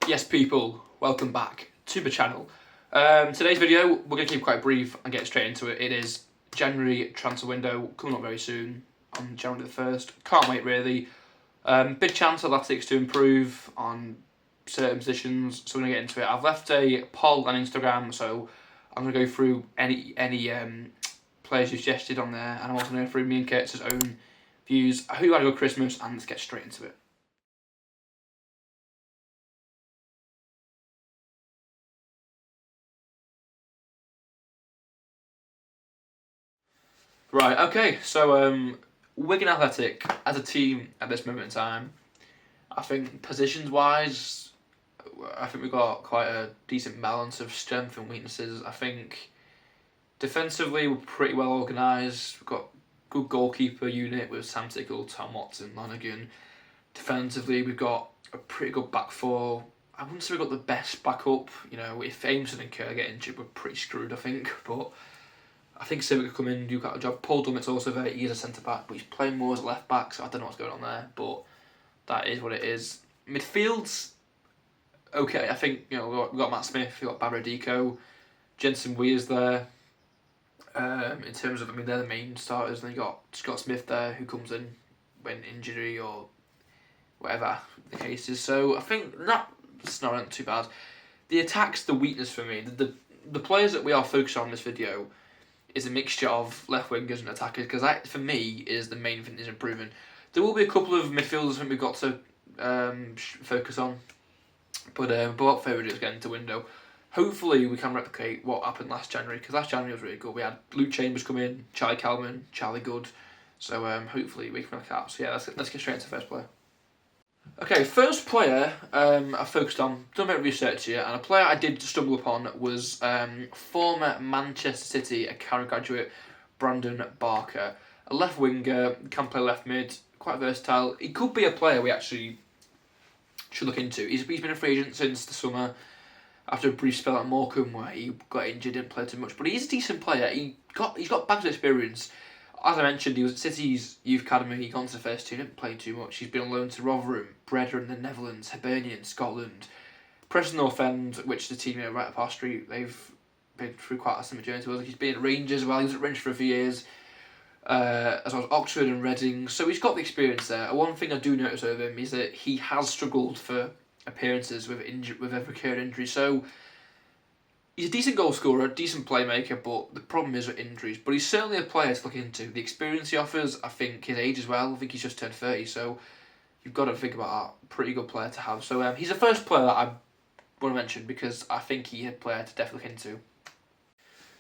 Yes people, welcome back to the channel. Today's video, we're going to keep quite brief and get straight into it. It is January transfer window, coming up very soon, on January the 1st. Can't wait really. Big chance of Athletics to improve on certain positions, so we're going to get into it. I've left a poll on Instagram, so I'm going to go through any players you suggested on there, and I'm also going to go through me and Kurtz's own views, who had a good Christmas, and let's get straight into it. Right, okay, so Wigan Athletic as a team at this moment in time, I think positions-wise, I think we've got quite a decent balance of strength and weaknesses. I think defensively we're pretty well organised. We've got good goalkeeper unit with Sam Tickle, Tom Watson, Lanigan. Defensively we've got a pretty good back four. I wouldn't say we've got the best backup. You know, if Aimson and Kerr get injured, we're pretty screwed, I think, but I think Civic could come in and do a job. Paul Dummett's also there. He's a centre back, but he's playing more as a left back, so I don't know what's going on there. But that is what it is. Midfield's okay. I think we've got Matt Smith, we've got Baradico, Jensen Weir's there. In terms of, they're the main starters. And then you got Scott Smith there, who comes in when injury or whatever the case is. So I think that's not too bad. The attack's the weakness for me. The players that we are focused on in this video is a mixture of left wingers and attackers, because that, for me, is the main thing is improving. There will be a couple of midfielders I think we've got to focus on, but without further ado, let's get into window. Hopefully we can replicate what happened last January, because last January was really good. We had Luke Chambers come in, Charlie Kalman, Charlie Good, so hopefully we can replicate that. So yeah, let's get straight into the first player. Okay, first player I focused on, done a bit of research here, and a player I did stumble upon was former Manchester City academy graduate Brandon Barker. A left winger, can play left mid, quite versatile. He could be a player we actually should look into. He's been a free agent since the summer, after a brief spell at Morecambe where he got injured, didn't play too much, but he's a decent player. He's got bags of experience. As I mentioned, he was at City's youth academy. He got into the first team, didn't play too much. He's been on loan to Rotherham, Breda in the Netherlands, Hibernian, Scotland, Preston North End, which is the team right up our street. They've been through quite a similar journey to us. He's been at Rangers as well. He was at Rangers for a few years, as well as Oxford and Reading. So he's got the experience there. One thing I do notice over him is that he has struggled for appearances with a recurrent injury. So he's a decent goal scorer, a decent playmaker, but the problem is with injuries. But he's certainly a player to look into. The experience he offers, I think his age as well. I think he's just turned 30, so you've got to think about that. Pretty good player to have. So he's the first player that I want to mention because I think he's a player to definitely look into.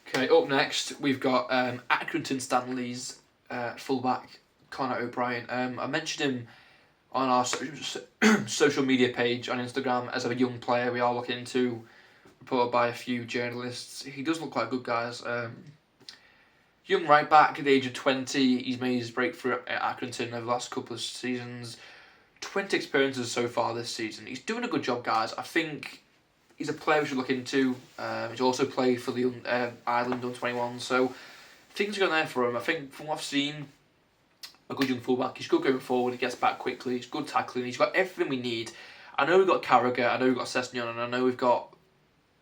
Okay, up next we've got Accrington Stanley's fullback Connor O'Brien. I mentioned him on our social media page on Instagram as a young player we are looking into, reported by a few journalists. He does look quite good, guys. Young right back at the age of 20. He's made his breakthrough at Accrington over the last couple of seasons. 20 experiences so far this season. He's doing a good job, guys. I think he's a player we should look into. He's also played for the Ireland under-21, so things are going there for him. I think from what I've seen, a good young fullback. He's good going forward. He gets back quickly. He's good tackling. He's got everything we need. I know we've got Carragher. I know we've got Sessegnon, and I know we've got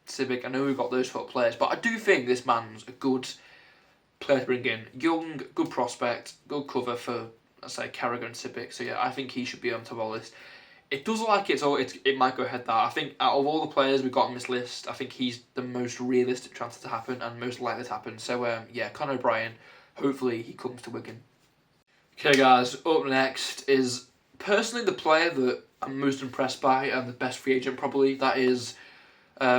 Civic. I know we've got those sort of players, but I do think this man's a good player to bring in. Young, good prospect, good cover for, let's say, Carragher and Civic. So yeah, I think he should be on top of all this. It does look like it might go ahead that. I think out of all the players we've got on this list, I think he's the most realistic transfer to happen and most likely to happen. So yeah, Conor O'Brien, hopefully he comes to Wigan. Okay guys, up next is personally the player that I'm most impressed by and the best free agent probably. That is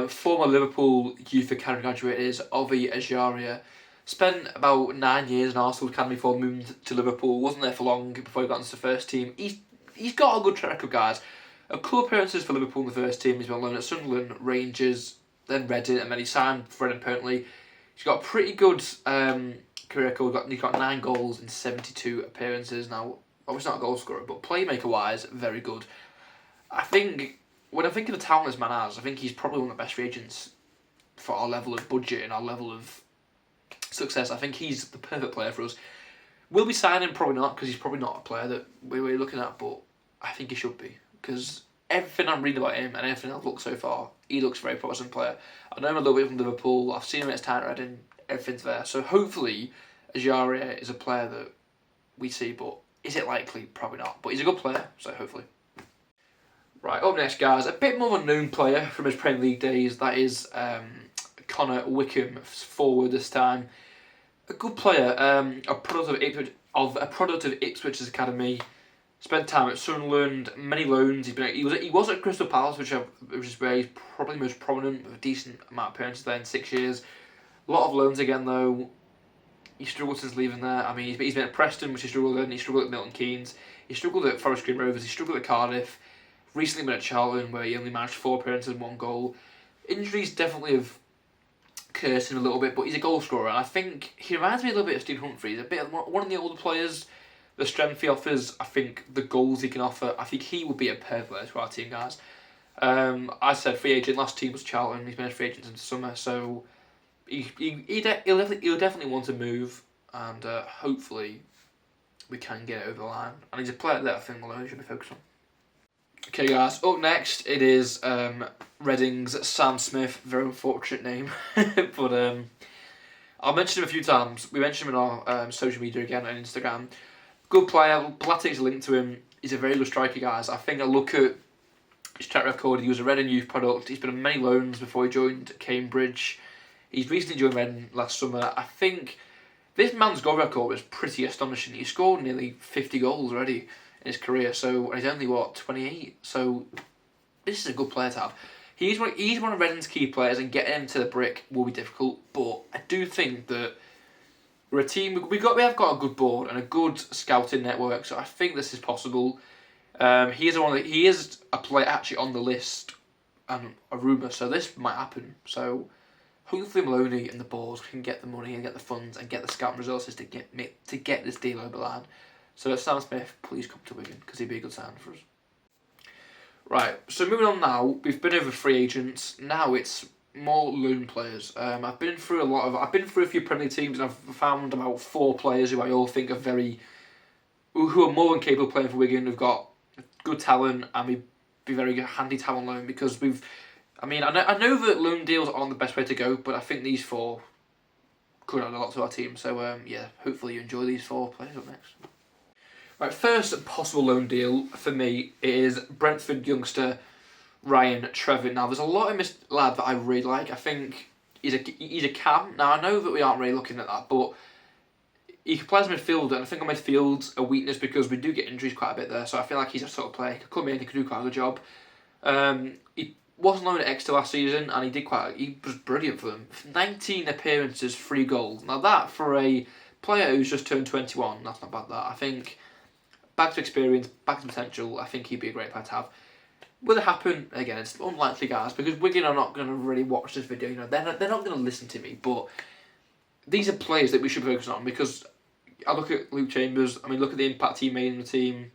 former Liverpool youth academy graduate is Ovi Ejaria. Spent about 9 years in Arsenal academy before moving to Liverpool. Wasn't there for long before he got into the first team. He's got a good track record, guys. A couple of appearances for Liverpool in the first team. He's been on loan at Sunderland, Rangers, then Reading, and then he signed for Reading permanently. He's got a pretty good career record. He's got 9 goals in 72 appearances. Now, obviously not a goal scorer, but playmaker-wise, very good. I think, when I think of the talent this man has, I think he's probably one of the best free agents for our level of budget and our level of success. I think he's the perfect player for us. Will we sign him? Probably not, because he's probably not a player that we're looking at, but I think he should be, because everything I'm reading about him and everything I've looked so far, he looks a very promising player. I know him a little bit from Liverpool. I've seen him at his time at Reading. Everything's there. So hopefully, Ajaria is a player that we see, but is it likely? Probably not. But he's a good player, so hopefully. Right, up next, guys, a bit more of a known player from his Premier League days. That is Connor Wickham, forward this time. A good player, a product of Ipswich's academy. Spent time at Sunderland, many loans. He was at Crystal Palace, which is where he's probably most prominent, with a decent amount of appearances there in 6 years. A lot of loans again though. He struggled since leaving there. I mean, he's been at Preston, which he struggled in. He struggled at Milton Keynes. He struggled at Forest Green Rovers. He struggled at Cardiff. Recently been at Charlton, where he only managed 4 appearances and 1 goal. Injuries definitely have cursed him a little bit, but he's a goal scorer. And I think he reminds me a little bit of Steve Humphrey. He's a bit one of the older players. The strength he offers, I think the goals he can offer, I think he would be a perfect player to our team, guys. I said free agent, last team was Charlton. He's been a free agent since summer, so he'll definitely want to move, and hopefully we can get it over the line. And he's a player that I think Malone should be focused on. Okay, guys, up next it is Reading's Sam Smith. Very unfortunate name, but I'll mention him a few times. We mentioned him in our social media again on Instagram. Good player. Blatik's linked to him. He's a very good striker, guys. I think I look at his track record. He was a Reading youth product. He's been on many loans before he joined Cambridge. He's recently joined Reading last summer. I think this man's goal record was pretty astonishing. He scored nearly 50 goals already in his career. So and he's only 28. So this is a good player to have. He's one of Reading's key players, and getting him to the brick will be difficult. But I do think that we're a team. We have got a good board and a good scouting network. So I think this is possible. He is a player actually on the list, and a rumour. So this might happen. So hopefully Maloney and the Balls can get the money and get the funds and get the scouting resources to get this deal over the line. So Sam Smith, please come to Wigan, because he'd be a good sign for us. Right, so moving on now, we've been over free agents. Now it's more loan players. I've been through a few Premier League teams, and I've found about 4 players who I all think are who are more than capable of playing for Wigan. Who've got good talent, and we'd be very handy to have on loan, because I know that loan deals aren't the best way to go, but I think these 4 could add a lot to our team. So yeah, hopefully you enjoy these 4 players up next. Right, first possible loan deal for me is Brentford youngster Ryan Trevin. Now, there's a lot in this lad that I really like. I think he's a cam. Now, I know that we aren't really looking at that, but he can play as a midfielder, and I think on midfield's a weakness because we do get injuries quite a bit there. So I feel like he's a sort of player. He could come in, he could do quite a good job. He wasn't loaned at Exeter last season, and he was brilliant for them. 19 appearances, 3 goals. Now that, for a player who's just turned 21, that's not bad. That, I think, back to experience, back to potential, I think he'd be a great player to have. Will it happen? Again, it's unlikely, guys, because Wigan are not going to really watch this video. You know, they're not going to listen to me. But these are players that we should focus on, because I look at Luke Chambers. I mean, look at the impact he made in the team.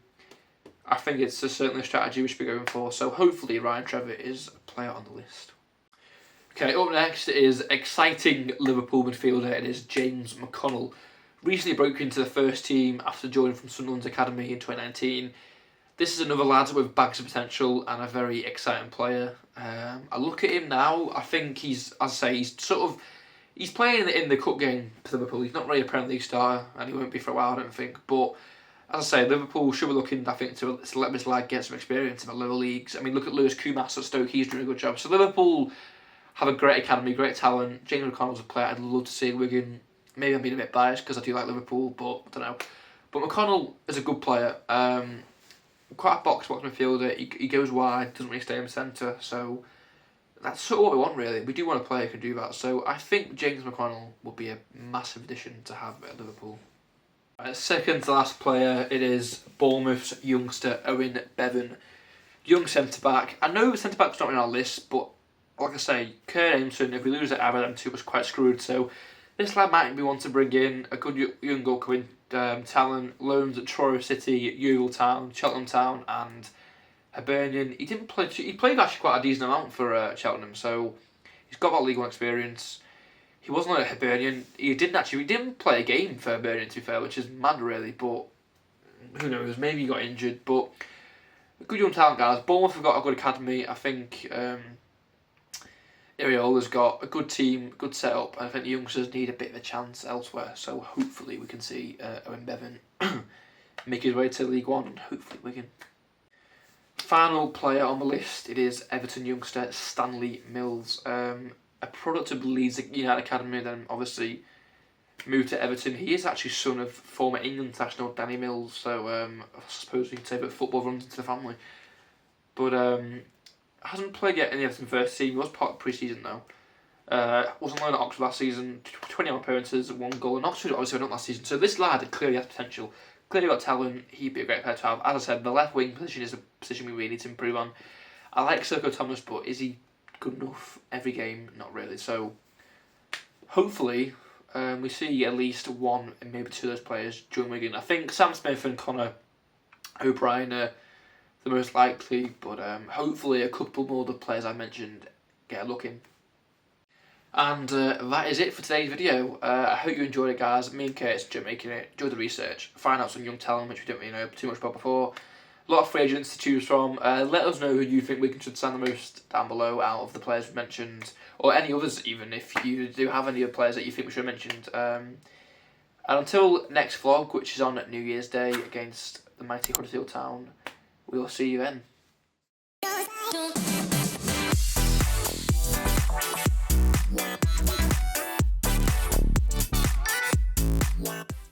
I think it's certainly a strategy we should be going for. So hopefully Ryan Trevor is a player on the list. Okay, up next is exciting Liverpool midfielder. It is James McConnell. Recently broke into the first team after joining from Sunderland's academy in 2019. This is another lad with bags of potential and a very exciting player. I look at him now. I think he's playing in the cup game for Liverpool. He's not really a Premier League starter, and he won't be for a while, I don't think. But as I say, Liverpool should be looking, I think, to let this lad get some experience in the lower leagues. I mean, look at Lewis Kumas at Stoke. He's doing a good job. So Liverpool have a great academy, great talent. James McConnell's a player I'd love to see at Wigan. Maybe I'm being a bit biased because I do like Liverpool, but I don't know. But McConnell is a good player. Quite a box midfielder. He goes wide, doesn't really stay in the centre. So that's sort of what we want, really. We do want a player who can do that. So I think James McConnell will be a massive addition to have at Liverpool. Second to last player, it is Bournemouth's youngster Owen Bevan. Young centre-back. I know the centre-back's not on our list, but like I say, Kurt Aimson, if we lose at either of them two, was quite screwed. So this lad might be one to bring in, a good young upcoming talent. Loans at Truro City, Yeovil Town, Cheltenham Town, and Hibernian. He played actually quite a decent amount for Cheltenham, so he's got that League One experience. He wasn't at Hibernian. He didn't play a game for Hibernian, to be fair, which is mad really. But who knows? Maybe he got injured. But good young talent, guys. Bournemouth have got a good academy. I think Iriola's got a good team, good setup, and I think the youngsters need a bit of a chance elsewhere. So hopefully we can see Owen Bevan make his way to League One, and hopefully Wigan. Final player on the list, it is Everton youngster Stanley Mills, a product of Leeds United Academy, then obviously moved to Everton. He is actually son of former England international Danny Mills, so I suppose we can say that football runs into the family. But hasn't played yet in the Everton first team. He was part of pre-season though. Wasn't loaned at Oxford last season. 21 appearances, 1 goal, and Oxford obviously went up last season. So this lad clearly has potential. Clearly got talent. He'd be a great player to have. As I said, the left wing position is a position we really need to improve on. I like Sergio Thomas, but is he good enough every game? Not really. So hopefully we see at least one and maybe two of those players during Wigan. I think Sam Smith and Connor O'Brien are the most likely, but hopefully a couple more of the players I mentioned get a look in. And that is it for today's video. I hope you enjoyed it, guys. Me and Kate enjoyed making it, enjoyed the research, find out some young talent which we didn't really know too much about before. A lot of free agents to choose from. Let us know who you think Wigan should sign the most down below out of the players we mentioned, or any others even, if you do have any other players that you think we should have mentioned. And until next vlog, which is on New Year's Day against the mighty Huddersfield Town, we'll see you then.